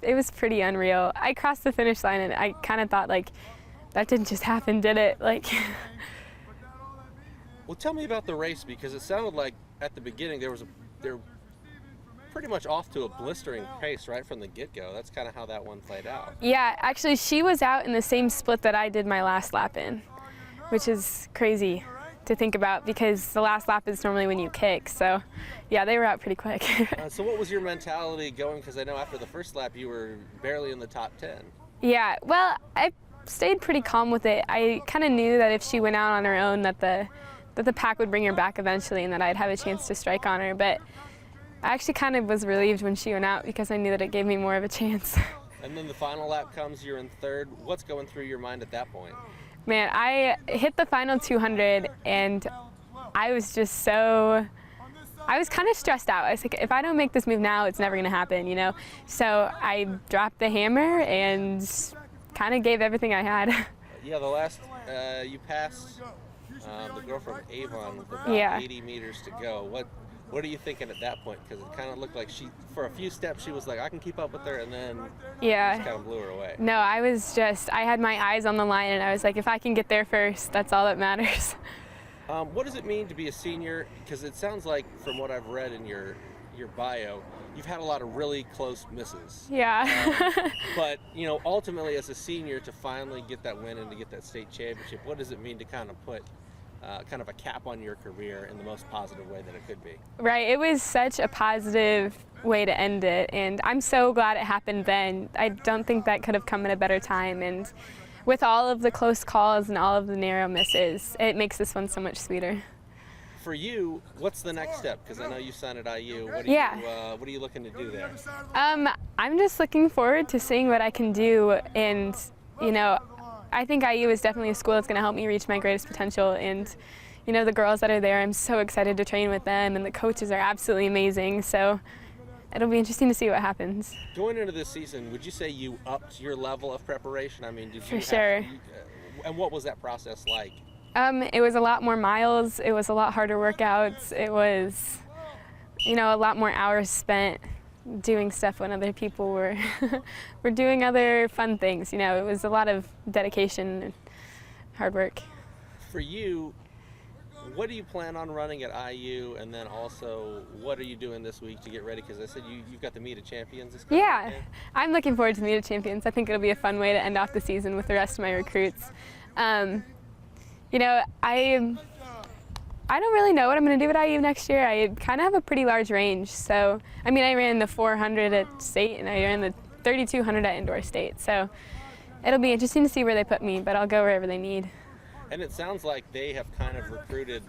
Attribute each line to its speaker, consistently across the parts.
Speaker 1: was pretty unreal. I crossed the finish line and I kind of thought, like, that didn't just happen, did it? Like.
Speaker 2: Well, tell me about the race, because it sounded like at the beginning they were pretty much off to a blistering pace right from the get-go. That's kind of how that one played out.
Speaker 1: Yeah, actually she was out in the same split that I did my last lap in, which is crazy to think about because the last lap is normally when you kick. So yeah, they were out pretty quick.
Speaker 2: So what was your mentality going? Because I know after the first lap you were barely in the top 10.
Speaker 1: Yeah, well, I stayed pretty calm with it. I kind of knew that if she went out on her own that the pack would bring her back eventually and that I'd have a chance to strike on her. But I actually kind of was relieved when she went out because I knew that it gave me more of a chance.
Speaker 2: And then the final lap comes, you're in third. What's going through your mind at that point?
Speaker 1: Man, I hit the final 200 and I was just I was kind of stressed out. I was like, if I don't make this move now, it's never going to happen, you know? So I dropped the hammer and kind of gave everything I had.
Speaker 2: Yeah, the last, you passed the girl from Avon with about 80 meters to go. What are you thinking at that point? Because it kind of looked like for a few steps, she was like, I can keep up with her, and then just kind of blew her away.
Speaker 1: No, I had my eyes on the line, and I was like, if I can get there first, that's all that matters.
Speaker 2: What does it mean to be a senior? Because it sounds like, from what I've read in your bio, you've had a lot of really close misses.
Speaker 1: Yeah.
Speaker 2: But, you know, ultimately, as a senior, to finally get that win and to get that state championship, what does it mean to kind of put kind of a cap on your career in the most positive way that it could be?
Speaker 1: Right, it was such a positive way to end it, and I'm so glad it happened then. I don't think that could have come at a better time, and with all of the close calls and all of the narrow misses, it makes this one so much sweeter.
Speaker 2: For you, what's the next step? Because I know you signed at IU. What are you looking to do there?
Speaker 1: I'm just looking forward to seeing what I can do, and you know, I think IU is definitely a school that's going to help me reach my greatest potential, and you know, the girls that are there, I'm so excited to train with them, and the coaches are absolutely amazing, so it'll be interesting to see what happens.
Speaker 2: Going into this season, would you say you upped your level of preparation? I mean, did you
Speaker 1: For sure.
Speaker 2: And what was that process like?
Speaker 1: It was a lot more miles, it was a lot harder workouts, it was, you know, a lot more hours spent doing stuff when other people were were doing other fun things. You know, it was a lot of dedication and hard work.
Speaker 2: For you, what do you plan on running at IU, and then also what are you doing this week to get ready? Because I said you've got the Meet of Champions this coming weekend.
Speaker 1: I'm looking forward to the Meet of Champions. I think it'll be a fun way to end off the season with the rest of my recruits. You know, I don't really know what I'm going to do at IU next year. I kind of have a pretty large range. So, I mean, I ran the 400 at state and I ran the 3200 at indoor state. So it'll be interesting to see where they put me, but I'll go wherever they need.
Speaker 2: And it sounds like they have kind of recruited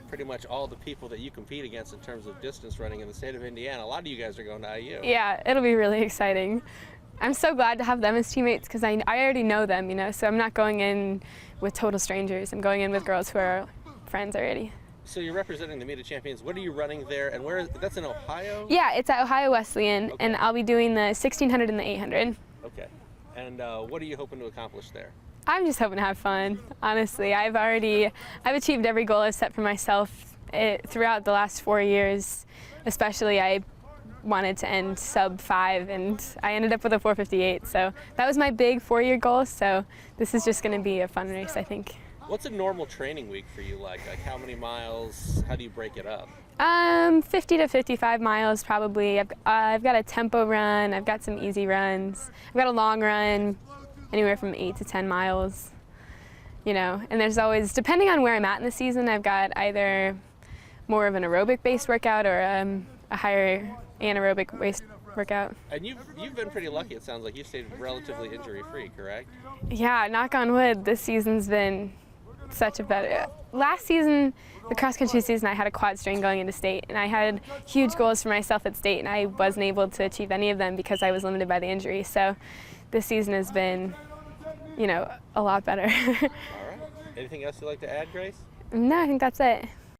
Speaker 2: pretty much all the people that you compete against in terms of distance running in the state of Indiana. A lot of you guys are going to IU.
Speaker 1: Yeah, it'll be really exciting. I'm so glad to have them as teammates because I already know them, you know, so I'm not going in with total strangers. I'm going in with girls who are friends already.
Speaker 2: So you're representing the Meet of Champions. What are you running there, and that's in Ohio?
Speaker 1: Yeah, it's at Ohio Wesleyan, and I'll be doing the 1600 and the 800.
Speaker 2: Okay. And what are you hoping to accomplish there?
Speaker 1: I'm just hoping to have fun, honestly. I've achieved every goal I've set for myself throughout the last 4 years. Especially, I wanted to end sub 5, and I ended up with a 4:58. So that was my big 4-year goal, so this is just going to be a fun race, I think.
Speaker 2: What's a normal training week for you like? Like how many miles? How do you break it up?
Speaker 1: 50 to 55 miles probably. I've got a tempo run, I've got some easy runs, I've got a long run, anywhere from 8 to 10 miles, you know. And there's always, depending on where I'm at in the season, I've got either more of an aerobic-based workout or a higher anaerobic-based workout.
Speaker 2: And you've been pretty lucky, it sounds like. You've stayed relatively injury-free, correct?
Speaker 1: Yeah, knock on wood, this season's been such a better. Last season, the cross-country season, I had a quad strain going into state, and I had huge goals for myself at state, and I wasn't able to achieve any of them because I was limited by the injury. So this season has been, you know, a lot better.
Speaker 2: All right. Anything else you'd like to add, Grace?
Speaker 1: No, I think that's it.